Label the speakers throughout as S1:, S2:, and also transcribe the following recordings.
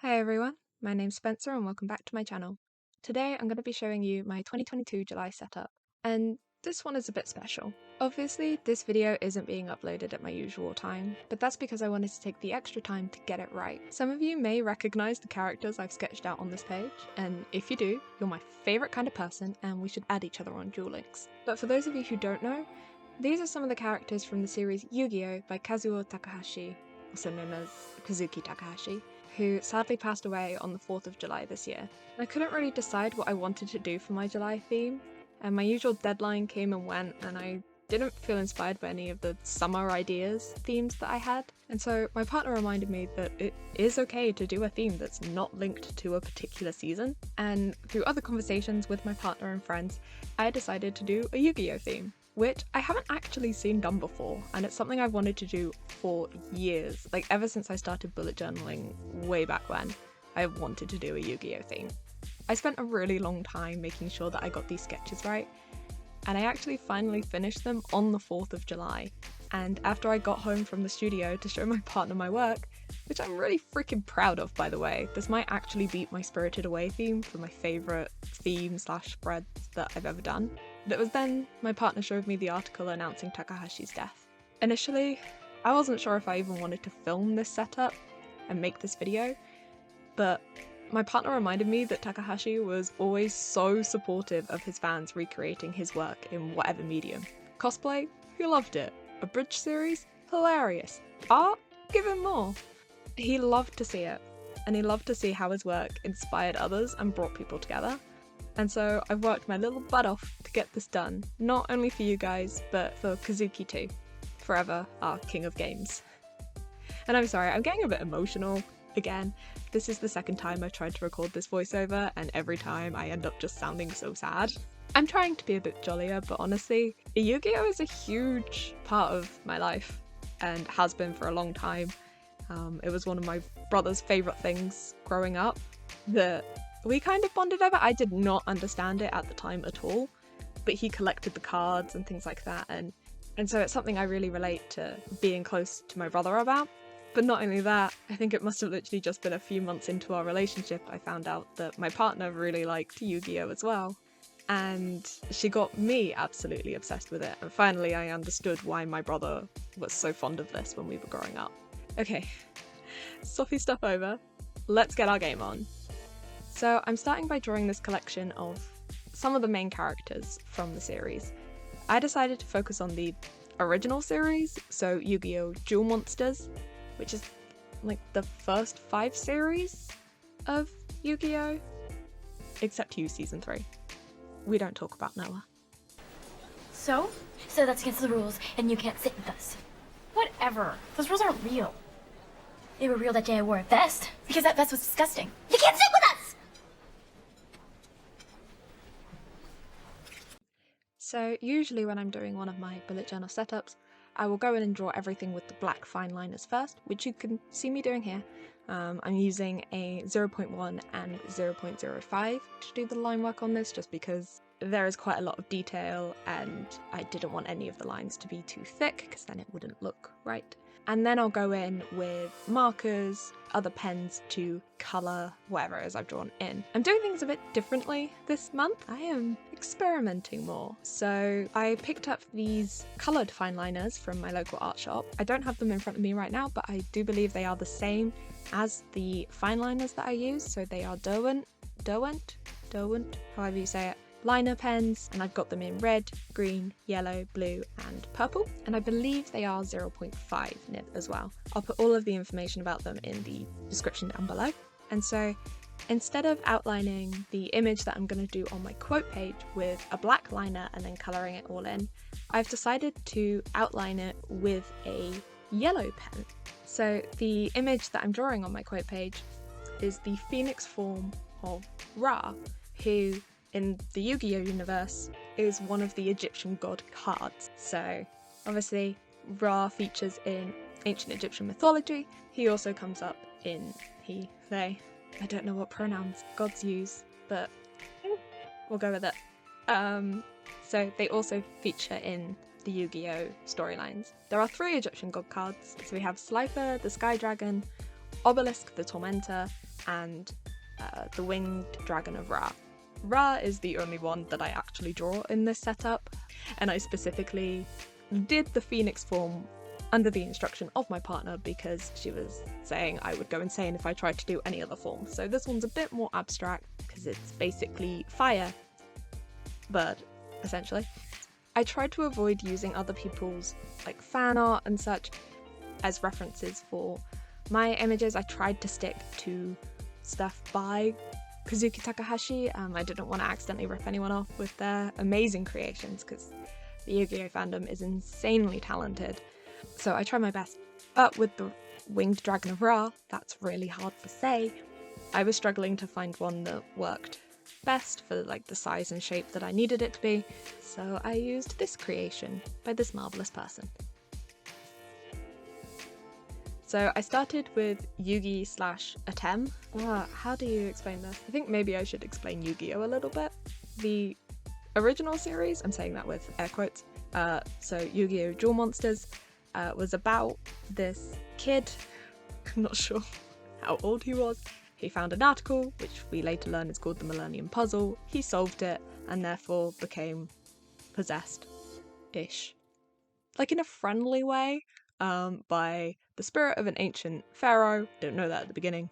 S1: Hi everyone, my name's Spencer and welcome back to my channel. Today I'm going to be showing you my 2022 July setup, and this one is a bit special. Obviously this video isn't being uploaded at my usual time, but that's because I wanted to take the extra time to get it right. Some of you may recognise the characters I've sketched out on this page, and if you do, you're my favourite kind of person and we should add each other on dual links. But for those of you who don't know, these are some of the characters from the series Yu-Gi-Oh by Kasuki Takahashi, also known as Kasuki Takahashi, who sadly passed away on the 4th of July this year. I couldn't really decide what I wanted to do for my July theme, and my usual deadline came and went, and I didn't feel inspired by any of the summer ideas themes that I had. And so my partner reminded me that it is okay to do a theme that's not linked to a particular season, and through other conversations with my partner and friends, I decided to do a Yu-Gi-Oh theme, which I haven't actually seen done before, and it's something I've wanted to do for years. Like ever since I started bullet journaling way back when, I wanted to do a Yu-Gi-Oh theme. I spent a really long time making sure that I got these sketches right, and I actually finally finished them on the 4th of July. And after I got home from the studio to show my partner my work, which I'm really freaking proud of by the way, this might actually beat my Spirited Away theme for my favourite theme/spreads that I've ever done. It was then my partner showed me the article announcing Takahashi's death. Initially, I wasn't sure if I even wanted to film this setup and make this video, but my partner reminded me that Takahashi was always so supportive of his fans recreating his work in whatever medium. Cosplay? He loved it. A bridge series? Hilarious. Art? Give him more. He loved to see it, and he loved to see how his work inspired others and brought people together. And so I've worked my little butt off to get this done, not only for you guys, but for Kazuki too. Forever our king of games. And I'm sorry, I'm getting a bit emotional again. This is the second time I've tried to record this voiceover, and every time I end up just sounding so sad. I'm trying to be a bit jollier, but honestly, Yu-Gi-Oh is a huge part of my life, and has been for a long time. It was one of my brother's favourite things growing up that we kind of bonded over. I did not understand it at the time at all, but he collected the cards and things like that, and so it's something I really relate to being close to my brother about. But not only that, I think it must have literally just been a few months into our relationship I found out that my partner really liked Yu-Gi-Oh as well. And she got me absolutely obsessed with it, and finally I understood why my brother was so fond of this when we were growing up. Okay, sloppy stuff over, let's get our game on. So I'm starting by drawing this collection of some of the main characters from the series. I decided to focus on the original series, so Yu-Gi-Oh! Duel Monsters, which is like the first 5 series of Yu-Gi-Oh! Except you, Season 3. We don't talk about Noah.
S2: So that's against the rules, and you can't sit with us. Whatever. Those rules aren't real. They were real that day I wore a vest, because that vest was disgusting. You can't sit with us!
S1: So usually when I'm doing one of my bullet journal setups, I will go in and draw everything with the black fine liners first, which you can see me doing here. I'm using a 0.1 and 0.05 to do the line work on this, just because there is quite a lot of detail and I didn't want any of the lines to be too thick because then it wouldn't look right. And then I'll go in with markers, other pens to colour whatever it is I've drawn in. I'm doing things a bit differently this month. I am experimenting more. So I picked up these coloured fine liners from my local art shop. I don't have them in front of me right now, but I do believe they are the same as the fine liners that I use. So they are derwent, however you say it, liner pens, and I've got them in red, green, yellow, blue and purple, and I believe they are 0.5 nib as well. I'll put all of the information about them in the description down below. And so instead of outlining the image that I'm going to do on my quote page with a black liner and then colouring it all in, I've decided to outline it with a yellow pen. So the image that I'm drawing on my quote page is the phoenix form of Ra, who in the Yu-Gi-Oh universe is one of the Egyptian god cards. So obviously Ra features in ancient Egyptian mythology. He also comes up in he, they. I don't know what pronouns gods use, but we'll go with it. So they also feature in the Yu-Gi-Oh storylines. There are 3 Egyptian god cards. So we have Slifer, the Sky Dragon, Obelisk, the Tormentor, and the Winged Dragon of Ra. Ra is the only one that I actually draw in this setup, and I specifically did the phoenix form under the instruction of my partner because she was saying I would go insane if I tried to do any other form. So this one's a bit more abstract because it's basically fire, but essentially. I tried to avoid using other people's like fan art and such as references for my images. I tried to stick to stuff by Kasuki Takahashi. I didn't want to accidentally rip anyone off with their amazing creations because the Yu-Gi-Oh fandom is insanely talented. So I tried my best. But with the Winged Dragon of Ra, that's really hard to say. I was struggling to find one that worked best for like the size and shape that I needed it to be, so I used this creation by this marvelous person. So I started with Yugi/Atem. How do you explain this? I think maybe I should explain Yugi-oh a little bit. The original series, I'm saying that with air quotes, so Yu-Gi-Oh! Duel Monsters, was about this kid, I'm not sure how old he was. He found an article, which we later learn is called the Millennium Puzzle. He solved it and therefore became possessed-ish. Like in a friendly way, by the spirit of an ancient pharaoh. Don't know that at the beginning.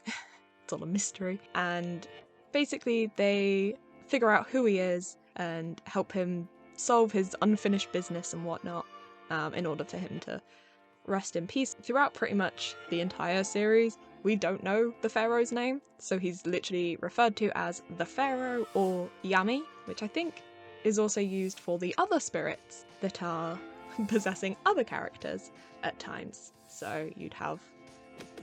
S1: It's all a mystery. And basically they figure out who he is and help him solve his unfinished business and whatnot, in order for him to rest in peace. Throughout pretty much the entire series, we don't know the pharaoh's name, so he's literally referred to as the pharaoh or Yami, which I think is also used for the other spirits that are possessing other characters at times. So you'd have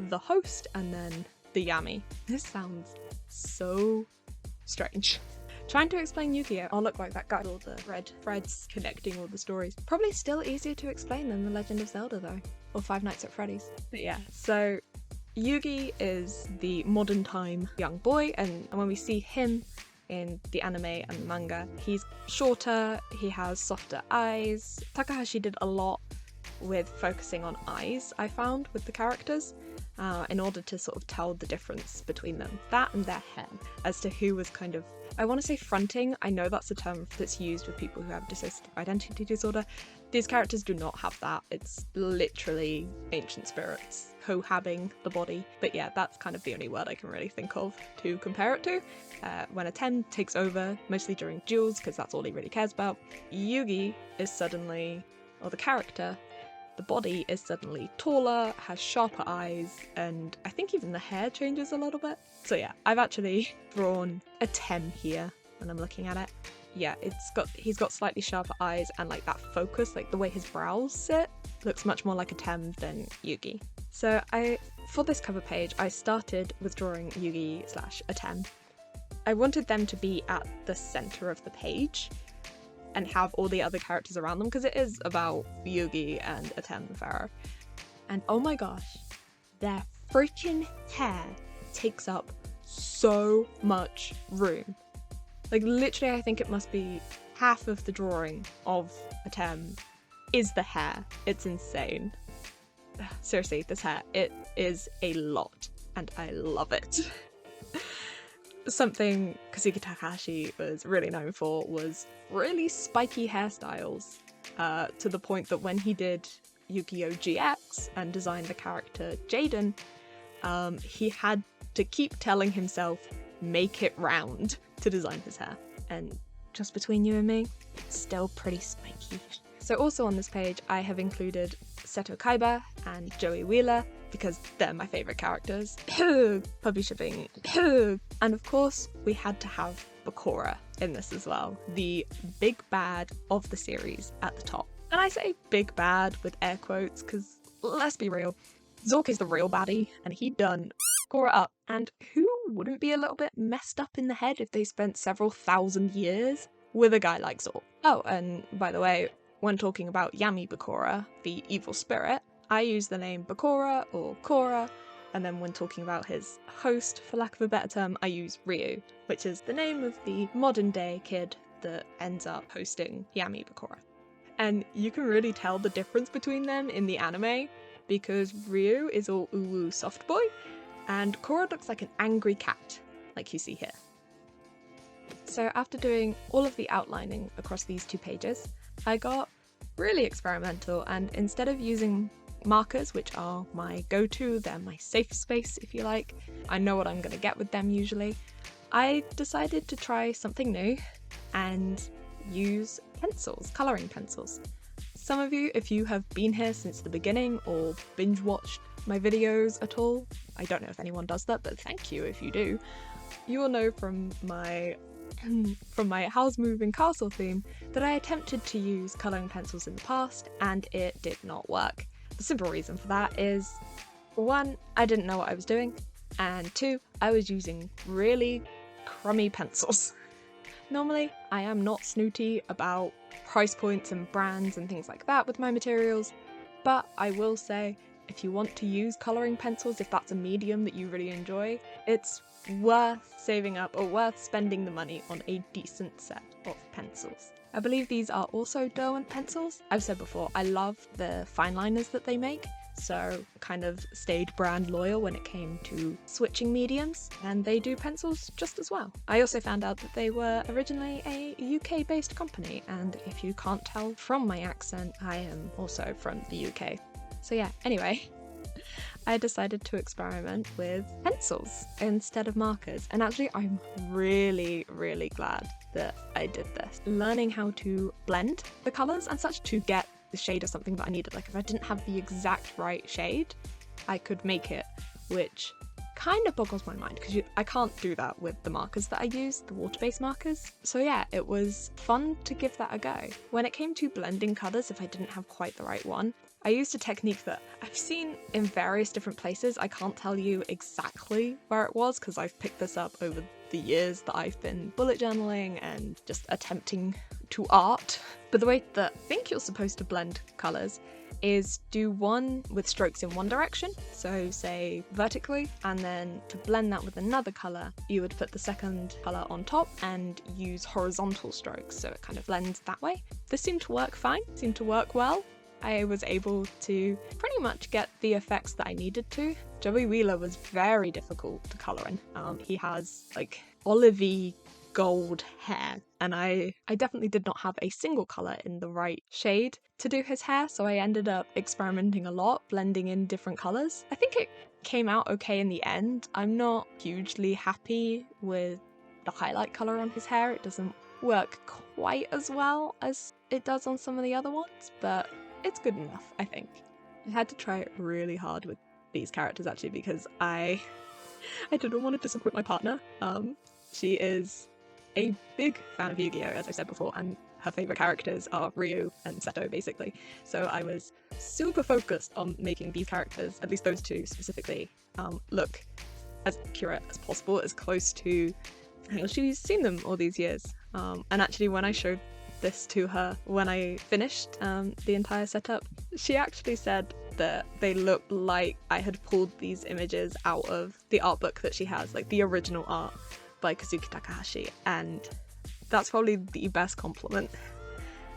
S1: the host and then the Yami. This sounds so strange. Trying to explain Yu-Gi-Oh! I'll look like that guy with all the red threads connecting all the stories. Probably still easier to explain than The Legend of Zelda though, or Five Nights at Freddy's. But yeah, so Yugi is the modern time young boy, and when we see him in the anime and the manga, he's shorter, he has softer eyes. Takahashi did a lot with focusing on eyes, I found, with the characters, in order to sort of tell the difference between them. That and their hair, as to who was kind of, I want to say fronting, I know that's a term that's used with people who have dissociative identity disorder. These characters do not have that. It's literally ancient spirits cohabbing the body. But yeah, that's kind of the only word I can really think of to compare it to. When Atem takes over, mostly during duels, because that's all he really cares about, Yugi is suddenly, or the character, the body is suddenly taller, has sharper eyes, and I think even the hair changes a little bit. So yeah, I've actually drawn Atem here when I'm looking at it. Yeah, he's got slightly sharper eyes, and like that focus, like the way his brows sit, looks much more like Atem than Yugi. So for this cover page, I started with drawing Yugi/Atem. I wanted them to be at the center of the page and have all the other characters around them, because it is about Yugi and Atem the Pharaoh. And oh my gosh, their freaking hair takes up so much room. Like literally, I think it must be half of the drawing of Atem is the hair. It's insane. Seriously, this hair, it is a lot, and I love it. Something Kasuki Takahashi was really known for was really spiky hairstyles, to the point that when he did Yu-Gi-Oh! GX and designed the character Jaden, he had to keep telling himself, make it round, to design his hair. And just between you and me, it's still pretty spiky. So also on this page, I have included Seto Kaiba and Joey Wheeler, because they're my favourite characters. Puppy shipping. And of course, we had to have Bakura in this as well, the big bad of the series at the top. And I say big bad with air quotes, because let's be real, Zork is the real baddie, and he done Bakura up. And who wouldn't be a little bit messed up in the head if they spent several thousand years with a guy like Zork? Oh, and by the way, when talking about Yami Bakura, the evil spirit, I use the name Bakura or Korra, and then when talking about his host, for lack of a better term, I use Ryu, which is the name of the modern day kid that ends up hosting Yami Bakura. And you can really tell the difference between them in the anime, because Ryu is all ooh soft boy, and Korra looks like an angry cat, like you see here. So after doing all of the outlining across these 2 pages, I got really experimental, and instead of using markers, which are my go-to, they're my safe space if you like, I know what I'm going to get with them usually, I decided to try something new and use pencils, colouring pencils. Some of you, if you have been here since the beginning or binge watched my videos at all, I don't know if anyone does that, but thank you if you do, you will know from my house moving castle theme that I attempted to use colouring pencils in the past and it did not work. The simple reason for that is, 1, I didn't know what I was doing, and 2, I was using really crummy pencils. Normally, I am not snooty about price points and brands and things like that with my materials, but I will say, if you want to use colouring pencils, if that's a medium that you really enjoy, it's worth saving up or worth spending the money on a decent set of pencils. I believe these are also derwent pencils. I've said before, I love the fineliners that they make, so kind of stayed brand loyal when it came to switching mediums, and they do pencils just as well. I also found out that they were originally a UK based company, and if you can't tell from my accent, I am also from the UK. So yeah, anyway, I decided to experiment with pencils instead of markers, and actually I'm really glad that I did this. Learning how to blend the colours and such to get the shade of something that I needed. Like if I didn't have the exact right shade, I could make it, which kind of boggles my mind because I can't do that with the markers that I use, the water-based markers. So yeah, it was fun to give that a go. When it came to blending colours, if I didn't have quite the right one, I used a technique that I've seen in various different places. I can't tell you exactly where it was because I've picked this up over the years that I've been bullet journaling and just attempting to art. But the way that I think you're supposed to blend colours is do one with strokes in one direction, so say vertically, and then to blend that with another colour, you would put the second colour on top and use horizontal strokes, so it kind of blends that way. This seemed to work fine, seemed to work well. I was able to pretty much get the effects that I needed to. Joey Wheeler was very difficult to colour in. He has like olivey gold hair, and I definitely did not have a single colour in the right shade to do his hair, so I ended up experimenting a lot, blending in different colours. I think it came out okay in the end. I'm not hugely happy with the highlight colour on his hair. It doesn't work quite as well as it does on some of the other ones, but it's good enough, I think. I had to try it really hard with these characters actually because I didn't want to disappoint my partner. She is a big fan of Yugi-oh, as I said before, and her favourite characters are Ryu and Seto, basically. So I was super focused on making these characters, at least those 2 specifically, look as accurate as possible, as close to how she's seen them all these years. And actually when I showed this to her when I finished the entire setup, she actually said that they looked like I had pulled these images out of the art book that she has, like the original art by Kasuki Takahashi, and that's probably the best compliment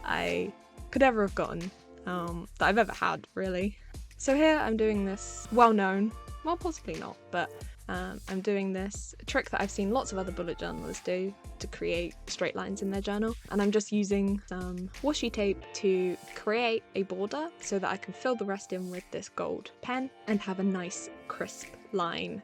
S1: I could ever have gotten, that I've ever had, really. So here I'm doing this well-known, well possibly not, but I'm doing this trick that I've seen lots of other bullet journalers do to create straight lines in their journal, and I'm just using some washi tape to create a border so that I can fill the rest in with this gold pen and have a nice crisp line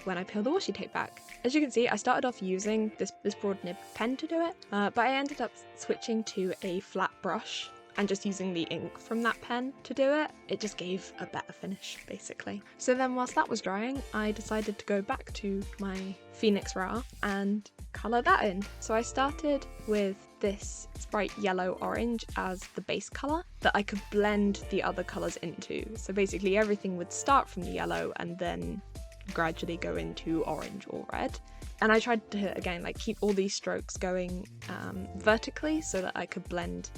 S1: when I peel the washi tape back. As you can see, I started off using this broad nib pen to do it, but I ended up switching to a flat brush and just using the ink from that pen to do it. It just gave a better finish, basically. So then whilst that was drying, I decided to go back to my Phoenix Ra and colour that in. So I started with this bright yellow-orange as the base colour that I could blend the other colours into. So basically everything would start from the yellow and then gradually go into orange or red. And I tried to, again, like keep all these strokes going vertically so that I could blend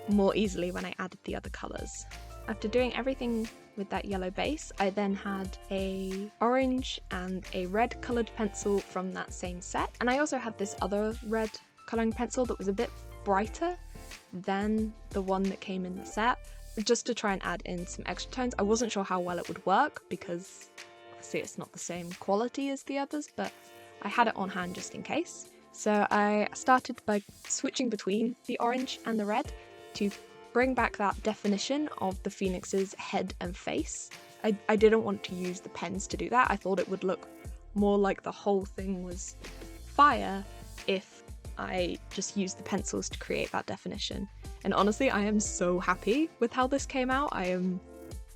S1: more easily when I added the other colours. After doing everything with that yellow base, I then had a orange and a red coloured pencil from that same set, and I also had this other red colouring pencil that was a bit brighter than the one that came in the set, just to try and add in some extra tones. I wasn't sure how well it would work because See, it's not the same quality as the others, but I had it on hand just in case. So I started by switching between the orange and the red to bring back that definition of the phoenix's head and face. I didn't want to use the pens to do that. I thought it would look more like the whole thing was fire if I just used the pencils to create that definition. And honestly, I am so happy with how this came out. I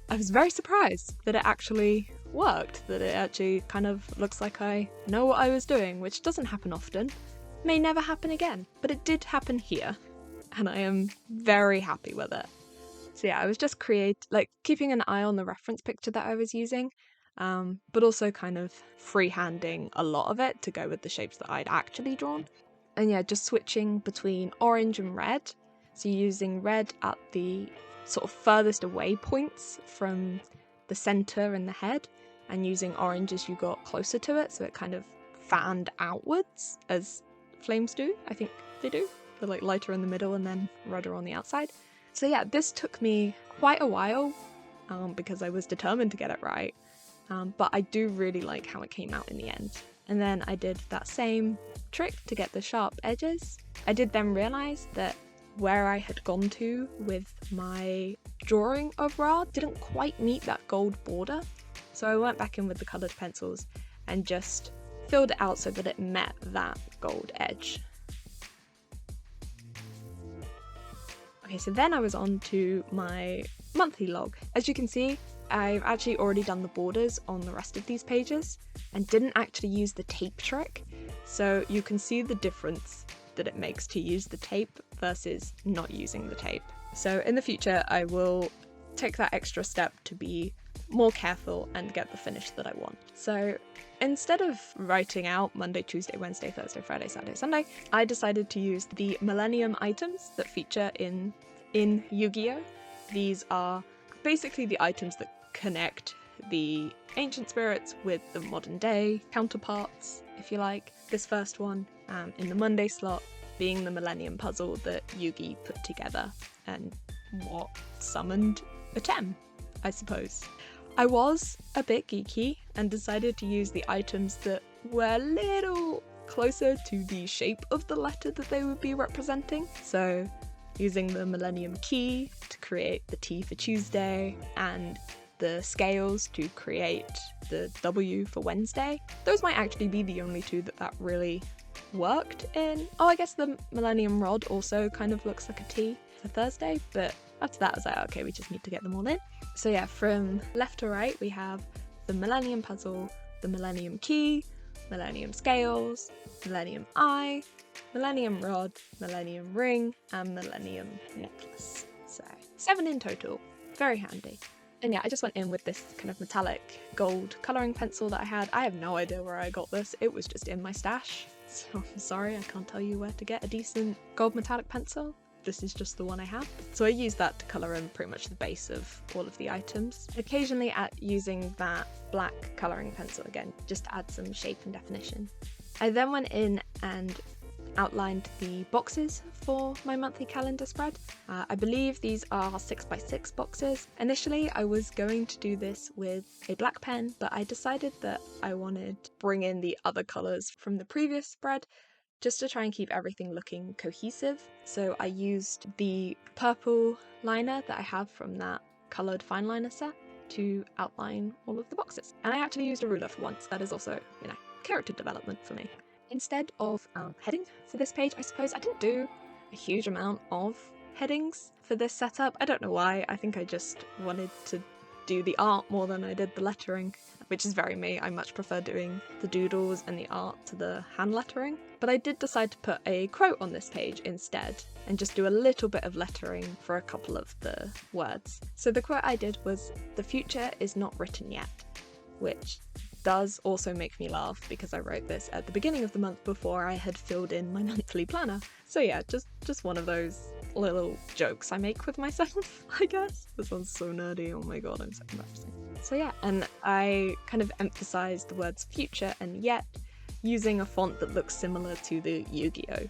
S1: was very surprised that it actually worked, that it actually kind of looks like I know what I was doing, which doesn't happen often, may never happen again, but it did happen here, and I am very happy with it. So yeah, I was just keeping an eye on the reference picture that I was using, but also kind of freehanding a lot of it to go with the shapes that I'd actually drawn. And yeah, just switching between orange and red, so using red at the sort of furthest away points from the centre and the head, and using orange as you got closer to it, so it kind of fanned outwards as flames do. I think they do. They're like lighter in the middle and then redder on the outside. So yeah, this took me quite a while because I was determined to get it right, but I do really like how it came out in the end. And then I did that same trick to get the sharp edges. I did then realise that where I had gone to with my drawing of Ra didn't quite meet that gold border, so I went back in with the coloured pencils and just filled it out so that it met that gold edge. Okay, so then I was on to my monthly log. As you can see, I've actually already done the borders on the rest of these pages and didn't actually use the tape trick, so you can see the difference that it makes to use the tape versus not using the tape. So in the future I will take that extra step to be more careful and get the finish that I want. So instead of writing out Monday, Tuesday, Wednesday, Thursday, Friday, Saturday, Sunday, I decided to use the Millennium items that feature in Yu-Gi-Oh! These are basically the items that connect the ancient spirits with the modern day counterparts, if you like. This first one, in the Monday slot, being the Millennium puzzle that Yugi put together and what summoned a Tem, I suppose. I was a bit geeky and decided to use the items that were a little closer to the shape of the letter that they would be representing. So using the Millennium key to create the T for Tuesday and the scales to create the W for Wednesday. Those might actually be the only two that really worked in. Oh, I guess the Millennium rod also kind of looks like a T for Thursday, but after that I was like, okay, we just need to get them all in. So yeah, from left to right we have the Millennium puzzle, the Millennium key, Millennium scales, Millennium eye, Millennium rod, Millennium ring, and Millennium necklace. So 7 in total. Very handy. And yeah, I just went in with this kind of metallic gold colouring pencil that I had. I have no idea where I got this. It was just in my stash. So I'm sorry, I can't tell you where to get a decent gold metallic pencil. This is just the one I have. So I used that to colour in pretty much the base of all of the items. Occasionally using that black colouring pencil again, just to add some shape and definition. I then went in and outlined the boxes for my monthly calendar spread. I believe these are 6x6 boxes. Initially I was going to do this with a black pen, but I decided that I wanted to bring in the other colours from the previous spread just to try and keep everything looking cohesive. So I used the purple liner that I have from that coloured fine liner set to outline all of the boxes. And I actually used a ruler for once. That is also, character development for me. Instead of heading for this page, I suppose I didn't do a huge amount of headings for this setup. I don't know why. I think I just wanted to do the art more than I did the lettering, which is very me. I much prefer doing the doodles and the art to the hand lettering. But I did decide to put a quote on this page instead and just do a little bit of lettering for a couple of the words. So the quote I did was, "The future is not written yet," which does also make me laugh because I wrote this at the beginning of the month before I had filled in my monthly planner. So yeah, just one of those little jokes I make with myself, I guess. This one's so nerdy, oh my god, I'm so embarrassing. So yeah, and I kind of emphasised the words future and yet using a font that looks similar to the Yu-Gi-Oh!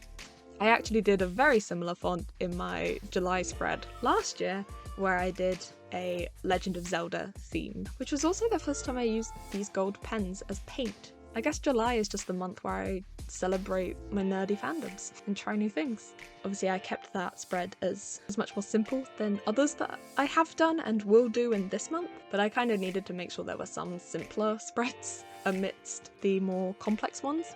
S1: I actually did a very similar font in my July spread last year, where I did a Legend of Zelda theme, which was also the first time I used these gold pens as paint. I guess July is just the month where I celebrate my nerdy fandoms and try new things. Obviously I kept that spread as much more simple than others that I have done and will do in this month, but I kind of needed to make sure there were some simpler spreads amidst the more complex ones.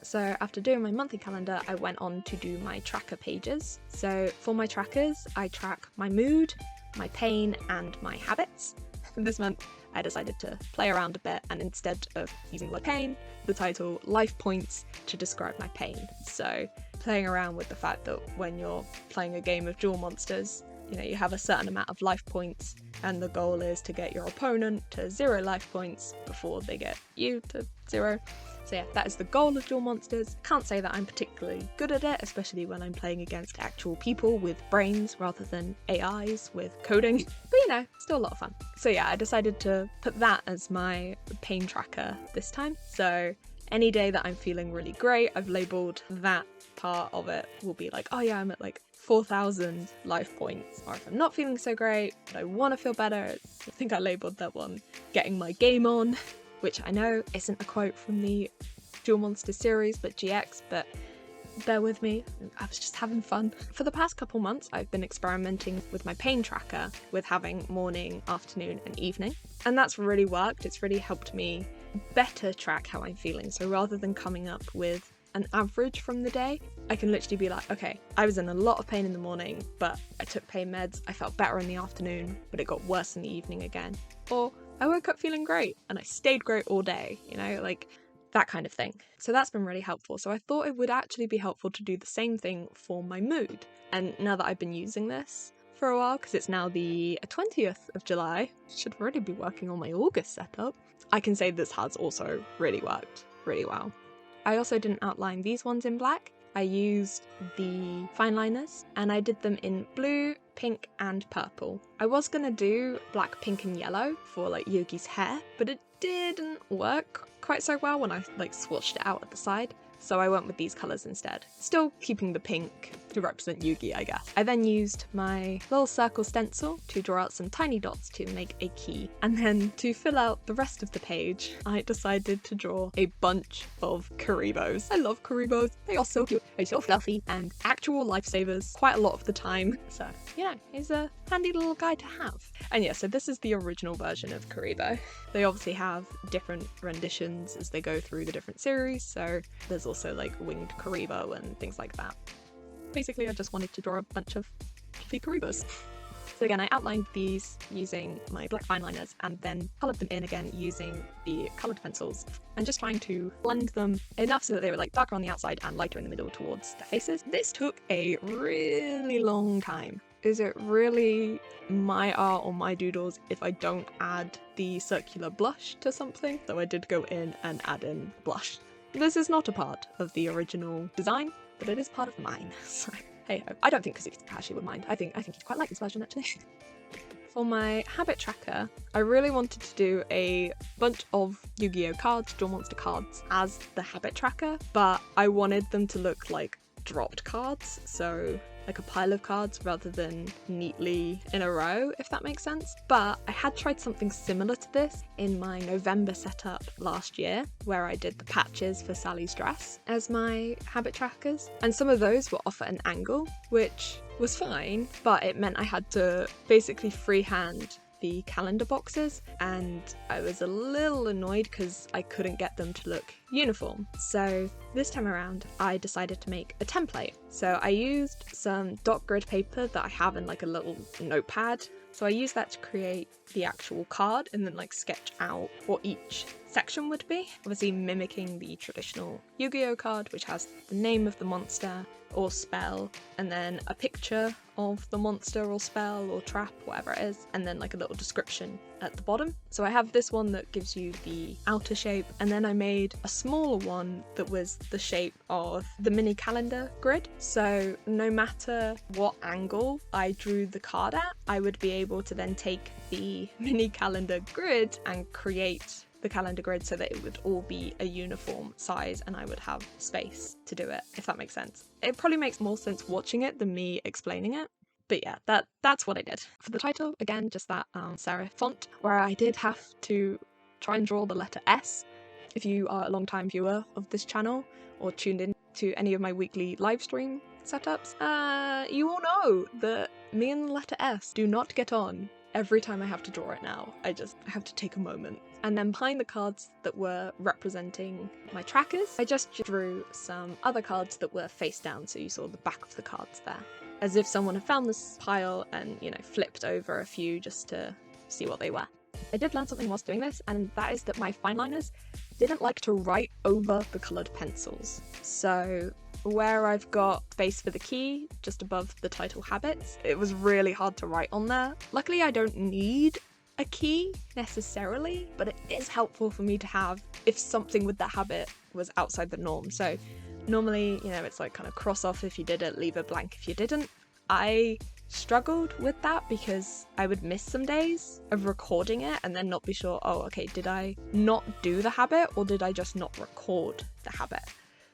S1: So after doing my monthly calendar, I went on to do my tracker pages. So for my trackers, I track my mood, my pain, and my habits. This month, I decided to play around a bit, and instead of using the word pain, the title life points to describe my pain. So playing around with the fact that when you're playing a game of duel monsters, you have a certain amount of life points, and the goal is to get your opponent to 0 life points before they get you to 0. So yeah, that is the goal of duel monsters. Can't say that I'm particularly good at it, especially when I'm playing against actual people with brains rather than AIs with coding, but still a lot of fun. So yeah, I decided to put that as my pain tracker this time. So any day that I'm feeling really great, I've labelled that part of it will be like, oh yeah, I'm at like 4,000 life points. Or if I'm not feeling so great, but I want to feel better, I think I labelled that one getting my game on, which I know isn't a quote from the Duel Monster series, but GX, but bear with me, I was just having fun. For the past couple months, I've been experimenting with my pain tracker with having morning, afternoon, and evening, and that's really worked. It's really helped me better track how I'm feeling. So rather than coming up with an average from the day, I can literally be like, okay, I was in a lot of pain in the morning, but I took pain meds, I felt better in the afternoon, but it got worse in the evening again. Or I woke up feeling great and I stayed great all day, like that kind of thing. So that's been really helpful. So I thought it would actually be helpful to do the same thing for my mood. And now that I've been using this for a while, because it's now the 20th of July, should really be working on my August setup, I can say this has also really worked really well. I also didn't outline these ones in black. I used the fineliners and I did them in blue, pink and purple. I was gonna do black, pink and yellow for like Yugi's hair, but it didn't work quite so well when I swatched it out at the side. So I went with these colours instead. Still keeping the pink to represent Yugi, I guess. I then used my little circle stencil to draw out some tiny dots to make a key. And then to fill out the rest of the page, I decided to draw a bunch of Kuribohs. I love Kuribohs. They are so cute. They're so fluffy and actual lifesavers quite a lot of the time. So, he's a handy little guy to have. And yeah, so this is the original version of Kuriboh. They obviously have different renditions as they go through the different series, so there's also like winged Kuriboh and things like that. Basically, I just wanted to draw a bunch of fluffy Kuribohs. So again, I outlined these using my black fineliners and then coloured them in again using the coloured pencils and just trying to blend them enough so that they were like darker on the outside and lighter in the middle towards the faces. This took a really long time. Is it really my art or my doodles if I don't add the circular blush to something? So I did go in and add in blush. This is not a part of the original design, but it is part of mine. So hey, I don't think Kasuki Takahashi would mind. I think he'd quite like this version actually. For my habit tracker, I really wanted to do a bunch of Yu-Gi-Oh cards, Duel Monster cards, as the habit tracker, but I wanted them to look like dropped cards, so like a pile of cards rather than neatly in a row, if that makes sense. But I had tried something similar to this in my November setup last year, where I did the patches for Sally's dress as my habit trackers, and some of those were off at an angle, which was fine, but it meant I had to basically freehand the calendar boxes, and I was a little annoyed because I couldn't get them to look uniform. So this time around I decided to make a template. So I used some dot grid paper that I have in like a little notepad. So I used that to create the actual card and then sketch out what each section would be, obviously mimicking the traditional Yu-Gi-Oh card, which has the name of the monster or spell, and then a picture of the monster or spell or trap, whatever it is, and then a little description at the bottom. So I have this one that gives you the outer shape, and then I made a smaller one that was the shape of the mini calendar grid. So no matter what angle I drew the card at, I would be able to then take the mini calendar grid and create the calendar grid so that it would all be a uniform size and I would have space to do it, if that makes sense. It probably makes more sense watching it than me explaining it. But yeah, that's what I did. For the title, again, just that serif font, where I did have to try and draw the letter S. If you are a long-time viewer of this channel or tuned in to any of my weekly live stream setups, you all know that me and the letter S do not get on every time I have to draw it now. I have to take a moment. And then behind the cards that were representing my trackers, I just drew some other cards that were face down, so you saw the back of the cards there. As if someone had found this pile and, you know, flipped over a few just to see what they were. I did learn something whilst doing this, and that is that my fineliners didn't like to write over the coloured pencils. So where I've got space for the key, just above the title habits, it was really hard to write on there. Luckily I don't need a key necessarily, but it is helpful for me to have if something with that habit was outside the norm. So normally, you know, it's like kind of cross off if you did it, leave a blank if you didn't. I struggled with that because I would miss some days of recording it and then not be sure, oh, okay, did I not do the habit or did I just not record the habit?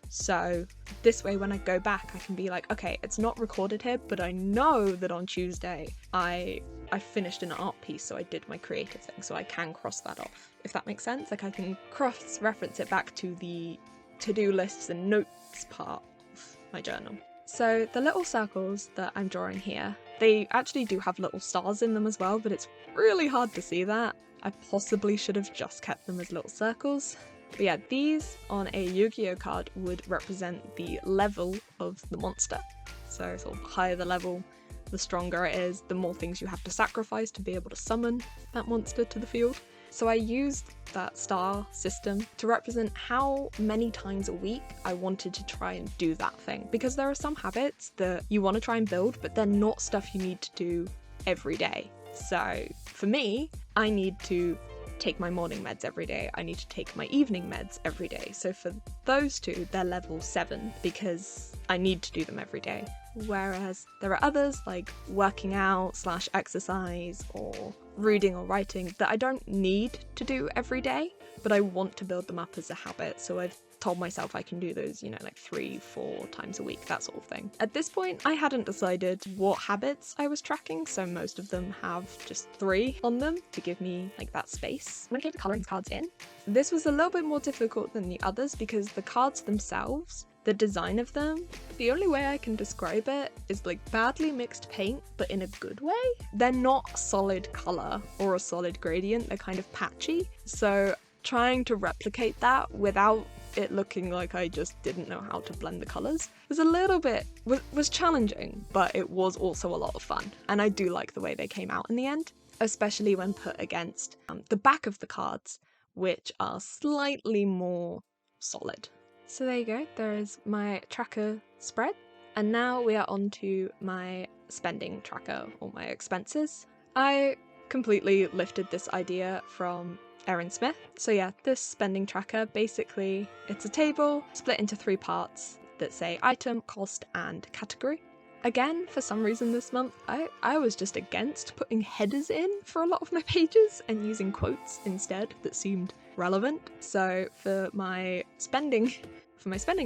S1: So this way, when I go back, I can be like, okay, it's not recorded here, but I know that on Tuesday I finished an art piece, so I did my creative thing, so I can cross that off, if that makes sense. Like I can cross-reference it back to the to-do lists and notes part of my journal. So the little circles that I'm drawing here, they actually do have little stars in them as well, but it's really hard to see that. I possibly should have just kept them as little circles. But yeah, these on a Yu-Gi-Oh card would represent the level of the monster. So sort of the higher the level, the stronger it is, the more things you have to sacrifice to be able to summon that monster to the field. So I used that star system to represent how many times a week I wanted to try and do that thing. Because there are some habits that you want to try and build, but they're not stuff you need to do every day. So for me, I need to take my morning meds every day. I need to take my evening meds every day. So for those two, they're level 7 because I need to do them every day. Whereas there are others like working out / exercise or reading or writing that I don't need to do every day, but I want to build them up as a habit. So I've told myself I can do those, you know, like 3-4 times a week, that sort of thing. At this point, I hadn't decided what habits I was tracking, so most of them have just 3 on them to give me like that space. When it came to colouring cards in, this was a little bit more difficult than the others because the cards themselves, the design of them, the only way I can describe it is like badly mixed paint, but in a good way. They're not solid colour or a solid gradient, they're kind of patchy. So trying to replicate that without it looking like I just didn't know how to blend the colours was a little bit, was challenging, but it was also a lot of fun. And I do like the way they came out in the end, especially when put against the back of the cards, which are slightly more solid. So there you go, there is my tracker spread. And now we are on to my spending tracker, or my expenses. I completely lifted this idea from Erin Smith. So yeah, this spending tracker, basically it's a table split into 3 parts that say item, cost, and category. Again, for some reason this month, I was just against putting headers in for a lot of my pages and using quotes instead that seemed relevant. So for my spending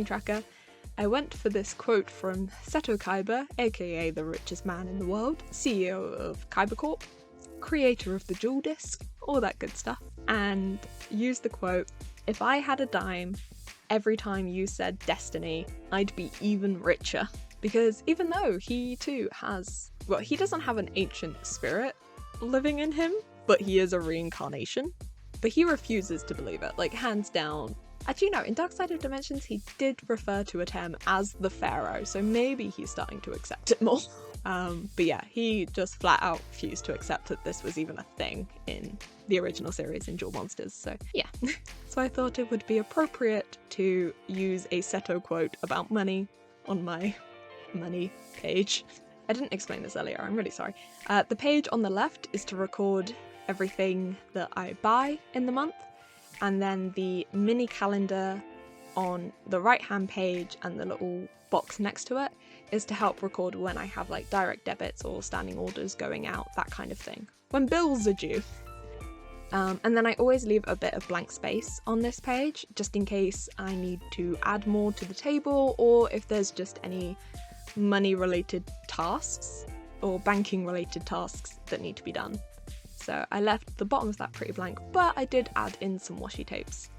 S1: tracker, I went for this quote from Seto Kaiba, aka the richest man in the world, CEO of Kaiba Corp, creator of the Jewel Disc, all that good stuff, and used the quote, "If I had a dime, every time you said destiny, I'd be even richer." Because even though he too has, well, he doesn't have an ancient spirit living in him, but he is a reincarnation. But he refuses to believe it, like hands down. Actually, no, in Dark Side of Dimensions, he did refer to Atem as the Pharaoh, so maybe he's starting to accept it more. But yeah, he just flat out refused to accept that this was even a thing in the original series in Jewel Monsters, so yeah. So I thought it would be appropriate to use a Seto quote about money on my money page. I didn't explain this earlier, I'm really sorry. The page on the left is to record everything that I buy in the month, and then the mini calendar on the right hand page and the little box next to it is to help record when I have like direct debits or standing orders going out, that kind of thing. When bills are due. And then I always leave a bit of blank space on this page, just in case I need to add more to the table, or if there's just any money related tasks or banking related tasks that need to be done. So I left the bottom of that pretty blank, but I did add in some washi tapes.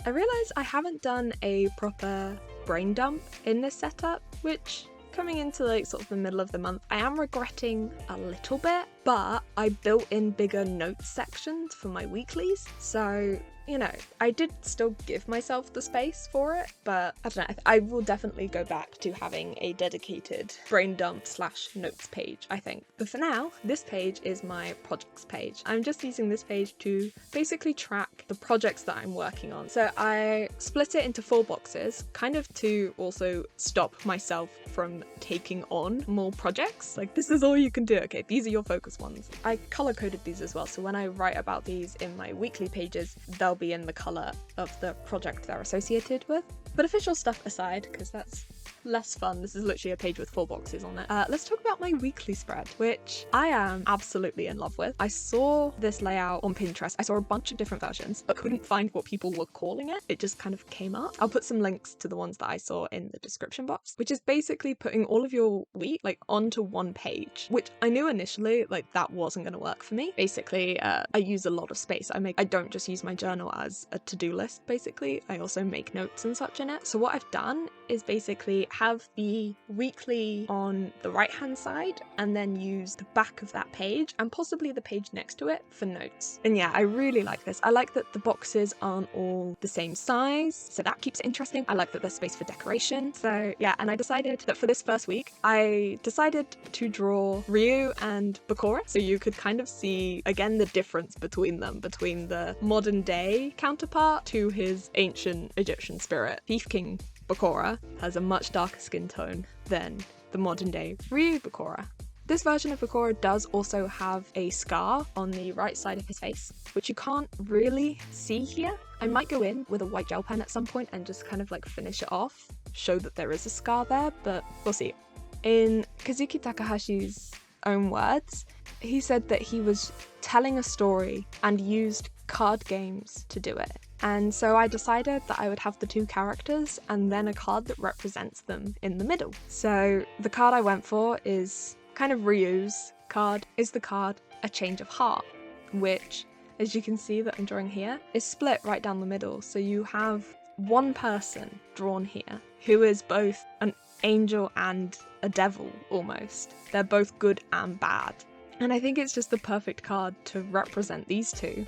S1: I realised I haven't done a proper brain dump in this setup, which, coming into like sort of the middle of the month, I am regretting a little bit, but I built in bigger notes sections for my weeklies, so you know, I did still give myself the space for it, but I don't know, I will definitely go back to having a dedicated brain dump / notes page, I think. But for now, this page is my projects page. I'm just using this page to basically track the projects that I'm working on. So I split it into 4 boxes, kind of to also stop myself from taking on more projects. Like, this is all you can do, okay, these are your focus ones. I color coded these as well, so when I write about these in my weekly pages, they'll be in the colour of the project they're associated with. But official stuff aside, because that's less fun, this is literally a page with 4 boxes on it, let's talk about my weekly spread, which I am absolutely in love with. I saw this layout on Pinterest. I saw a bunch of different versions, but couldn't find what people were calling it. It just kind of came up. I'll put some links to the ones that I saw in the description box, which is basically putting all of your week like onto one page, which I knew initially like that wasn't going to work for me. Basically, I use a lot of space. I don't just use my journal as a to-do list, basically. I also make notes and such in it. So what I've done is basically have the weekly on the right hand side and then use the back of that page and possibly the page next to it for notes. And yeah, I really like this. I like that the boxes aren't all the same size, so that keeps it interesting. I like that there's space for decoration. So yeah, and I decided that for this first week, I decided to draw Ryu and Bakura, so you could kind of see again the difference between them, between the modern day counterpart to his ancient Egyptian spirit. Thief King Bakura has a much darker skin tone than the modern day Ryu Bakura. This version of Bakura does also have a scar on the right side of his face, which you can't really see here. I might go in with a white gel pen at some point and just kind of like finish it off, show that there is a scar there, but we'll see. In Kasuki Takahashi's own words, he said that he was telling a story and used card games to do it. And so I decided that I would have the 2 characters and then a card that represents them in the middle. So the card I went for is kind of Ryu's card, is the card A Change of Heart, which, as you can see that I'm drawing here, is split right down the middle. So you have one person drawn here who is both an angel and a devil almost. They're both good and bad. And I think it's just the perfect card to represent these 2.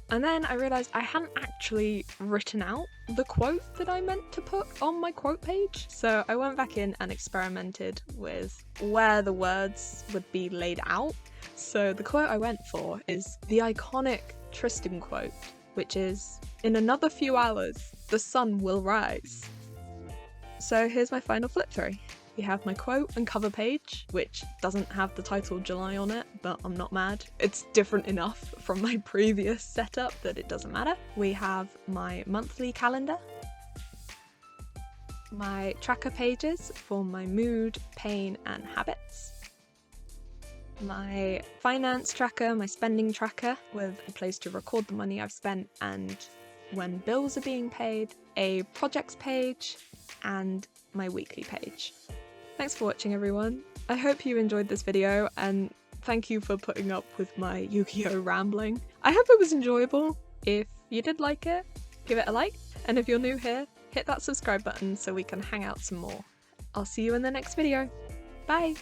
S1: And then I realised I hadn't actually written out the quote that I meant to put on my quote page. So I went back in and experimented with where the words would be laid out. So the quote I went for is the iconic Tristan quote, which is, "In another few hours, the sun will rise." So here's my final flip through. We have my quote and cover page, which doesn't have the title July on it, but I'm not mad. It's different enough from my previous setup that it doesn't matter. We have my monthly calendar, my tracker pages for my mood, pain, and habits, my finance tracker, my spending tracker with a place to record the money I've spent and when bills are being paid, a projects page, and my weekly page. Thanks for watching, everyone. I hope you enjoyed this video, and thank you for putting up with my Yu-Gi-Oh rambling. I hope it was enjoyable. If you did like it, give it a like, and if you're new here, hit that subscribe button so we can hang out some more. I'll see you in the next video. Bye!